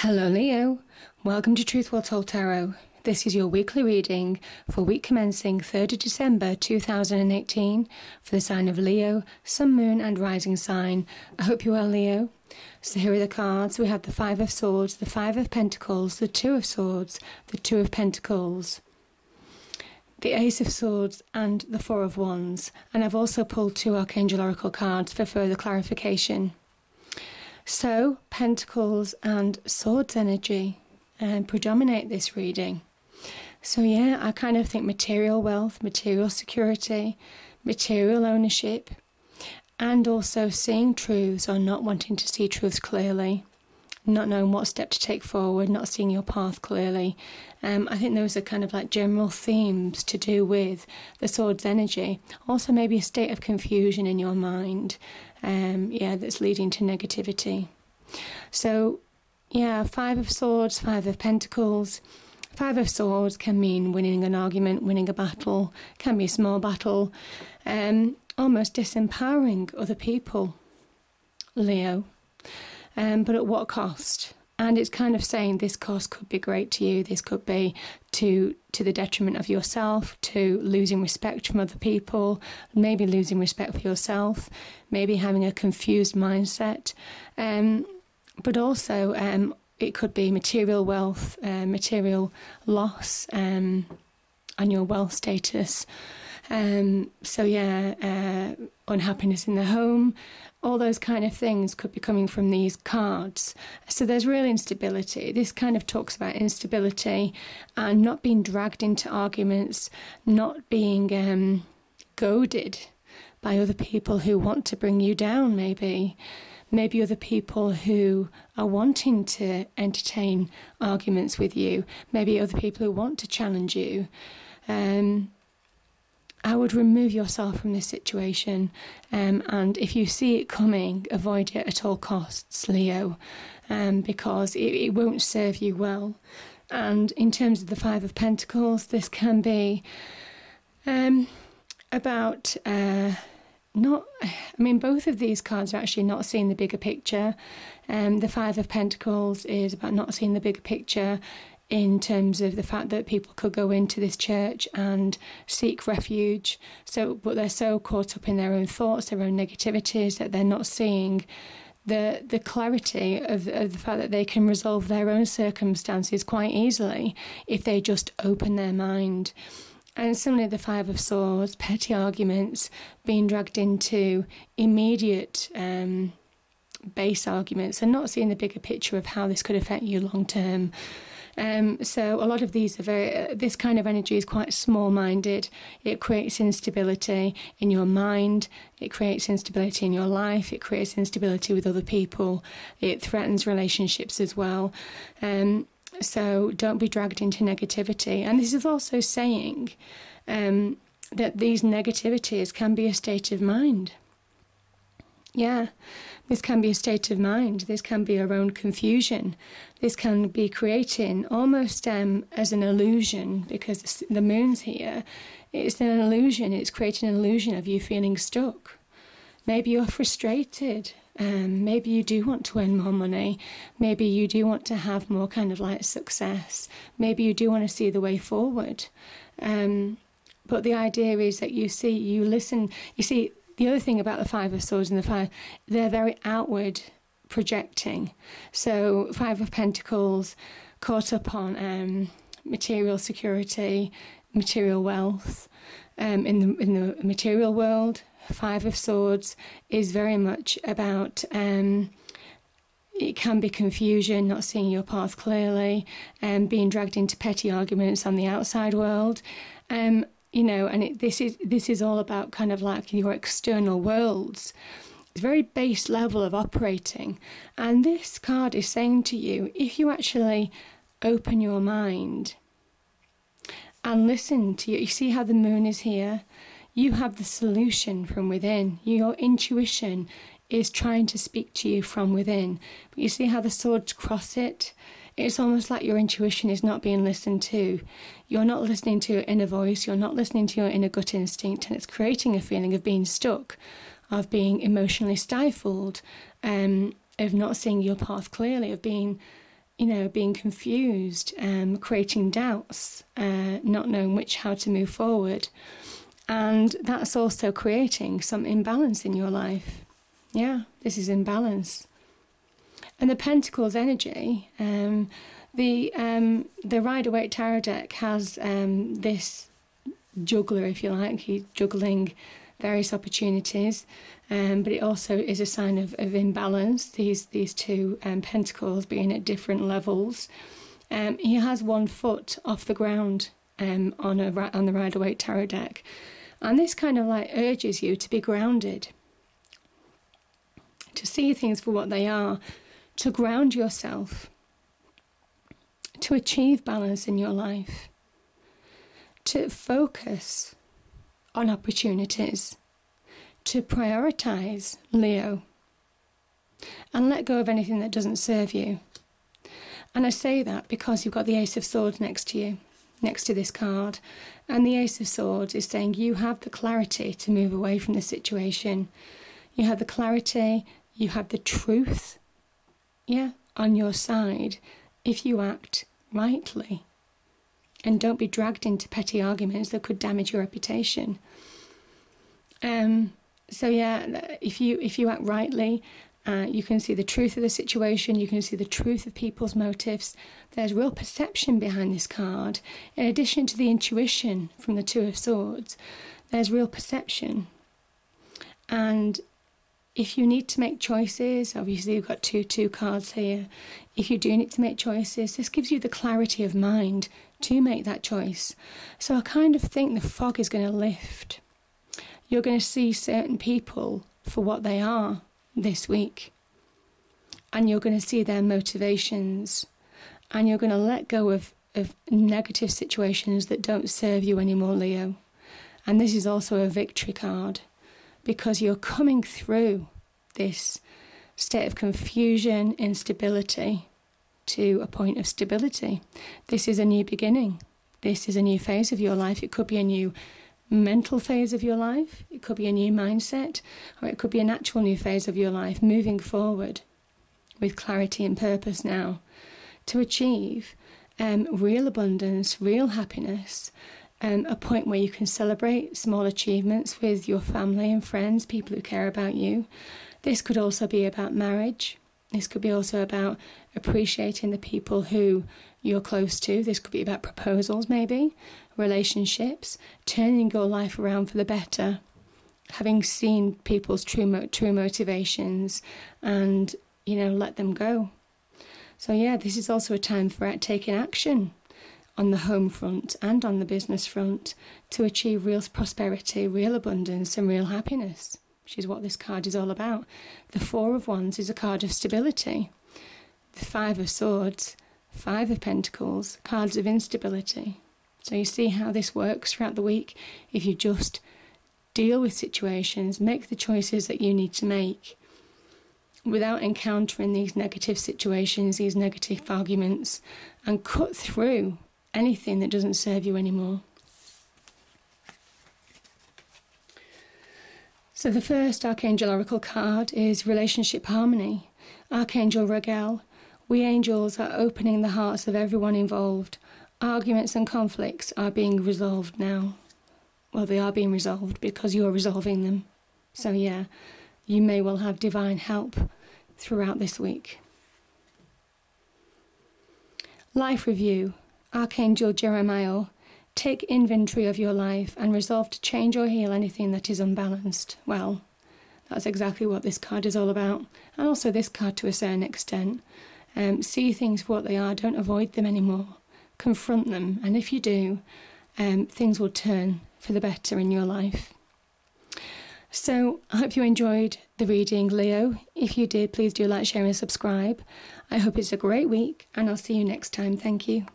Hello Leo, welcome to Truth Well Told Tarot. This is your weekly reading for week commencing 3rd of December 2018 for the sign of Leo, Sun, Moon and Rising sign. I hope you're well, Leo. So here are the cards. We have the Five of Swords, the Five of Pentacles, the Two of Swords, the Two of Pentacles, the Ace of Swords and the Four of Wands. And I've also pulled two Archangel Oracle cards for further clarification. So, Pentacles and Swords energy predominate this reading. So yeah, I kind of think material wealth, material security, material ownership, and also seeing truths or not wanting to see truths clearly, not knowing what step to take forward, not seeing your path clearly. I think those are kind of like general themes to do with the Swords energy. Also maybe a state of confusion in your mind, that's leading to negativity. So yeah, Five of Swords, Five of Pentacles. Five of Swords can mean winning an argument, winning a battle, can be a small battle, almost disempowering other people, Leo. But at what cost? And it's kind of saying this cost could be great to you. This could be to the detriment of yourself, to losing respect from other people, maybe losing respect for yourself, maybe having a confused mindset. But also it could be material wealth, material loss on your wealth status. Unhappiness in the home. All those kind of things could be coming from these cards. So there's real instability. This kind of talks about instability and not being dragged into arguments, not being goaded by other people who want to bring you down, maybe other people who are wanting to entertain arguments with you, maybe other people who want to challenge you. I would remove yourself from this situation, and if you see it coming, avoid it at all costs, Leo, because it won't serve you well. And in terms of the Five of Pentacles, this can be about both of these cards are actually not seeing the bigger picture. The Five of Pentacles is about not seeing the bigger picture in terms of the fact that people could go into this church and seek refuge. But they're so caught up in their own thoughts, their own negativities, that they're not seeing the clarity of the fact that they can resolve their own circumstances quite easily if they just open their mind. And similarly, the Five of Swords, petty arguments, being dragged into immediate base arguments and not seeing the bigger picture of how this could affect you long term. So a lot of these are this kind of energy is quite small-minded. It creates instability in your mind. It creates instability in your life. It creates instability with other people. It threatens relationships as well. So don't be dragged into negativity. And this is also saying that these negativities can be a state of mind. Yeah, this can be a state of mind. This can be our own confusion. This can be creating almost as an illusion, because the moon's here. It's an illusion. It's creating an illusion of you feeling stuck. Maybe you're frustrated. Maybe you do want to earn more money. Maybe you do want to have more kind of like success. Maybe you do want to see the way forward. But the idea is that you listen. You see, the other thing about the Five of Swords and the Five, they're very outward projecting. So Five of Pentacles, caught up on material security, material wealth in the material world. Five of Swords is very much about it can be confusion, not seeing your path clearly, being dragged into petty arguments on the outside world. This is all about kind of like your external worlds. It's very base level of operating. And this card is saying to you, if you actually open your mind and listen to you see how the moon is here? You have the solution from within. Your intuition is trying to speak to you from within. But you see how the swords cross it? It's almost like your intuition is not being listened to. You're not listening to your inner voice. You're not listening to your inner gut instinct. And it's creating a feeling of being stuck, of being emotionally stifled, of not seeing your path clearly, of being being confused, creating doubts, not knowing how to move forward. And that's also creating some imbalance in your life. Yeah, this is imbalance. And the Pentacles energy, the Rider-Waite Tarot deck has this juggler, if you like. He's juggling various opportunities, but it also is a sign of imbalance, these two pentacles being at different levels. He has 1 foot off the ground on the Rider-Waite Tarot deck, and this kind of like urges you to be grounded, to see things for what they are, to ground yourself, to achieve balance in your life, to focus on opportunities, to prioritise, Leo, and let go of anything that doesn't serve you. And I say that because you've got the Ace of Swords next to you, next to this card, and the Ace of Swords is saying you have the clarity to move away from the situation. You have the clarity, you have the truth, on your side if you act rightly. And don't be dragged into petty arguments that could damage your reputation. If you act rightly, you can see the truth of the situation, you can see the truth of people's motives. There's real perception behind this card. In addition to the intuition from the Two of Swords, there's real perception. And if you need to make choices, obviously you've got two cards here. If you do need to make choices, this gives you the clarity of mind to make that choice. So I kind of think the fog is going to lift. You're going to see certain people for what they are this week. And you're going to see their motivations. And you're going to let go of negative situations that don't serve you anymore, Leo. And this is also a victory card, because you're coming through this state of confusion, instability, to a point of stability. This is a new beginning. This is a new phase of your life. It could be a new mental phase of your life. It could be a new mindset, or it could be an actual new phase of your life, moving forward with clarity and purpose now to achieve real abundance, real happiness, a point where you can celebrate small achievements with your family and friends, people who care about you. This could also be about marriage. This could be also about appreciating the people who you're close to. This could be about proposals, maybe, relationships, turning your life around for the better, having seen people's true motivations and, let them go. So this is also a time for taking action on the home front and on the business front to achieve real prosperity, real abundance and real happiness, which is what this card is all about. The Four of Wands is a card of stability. The Five of Swords, Five of Pentacles, cards of instability. So you see how this works throughout the week. If you just deal with situations, make the choices that you need to make without encountering these negative situations, these negative arguments, and cut through anything that doesn't serve you anymore. So the first Archangel Oracle card is Relationship Harmony. Archangel Raguel, we angels are opening the hearts of everyone involved. Arguments and conflicts are being resolved now. Well, they are being resolved because you're resolving them. So you may well have divine help throughout this week. Life Review. Archangel Jeremiah, take inventory of your life and resolve to change or heal anything that is unbalanced. Well, that's exactly what this card is all about. And also this card to a certain extent. See things for what they are. Don't avoid them anymore. Confront them. And if you do, things will turn for the better in your life. So I hope you enjoyed the reading, Leo. If you did, please do like, share and subscribe. I hope it's a great week and I'll see you next time. Thank you.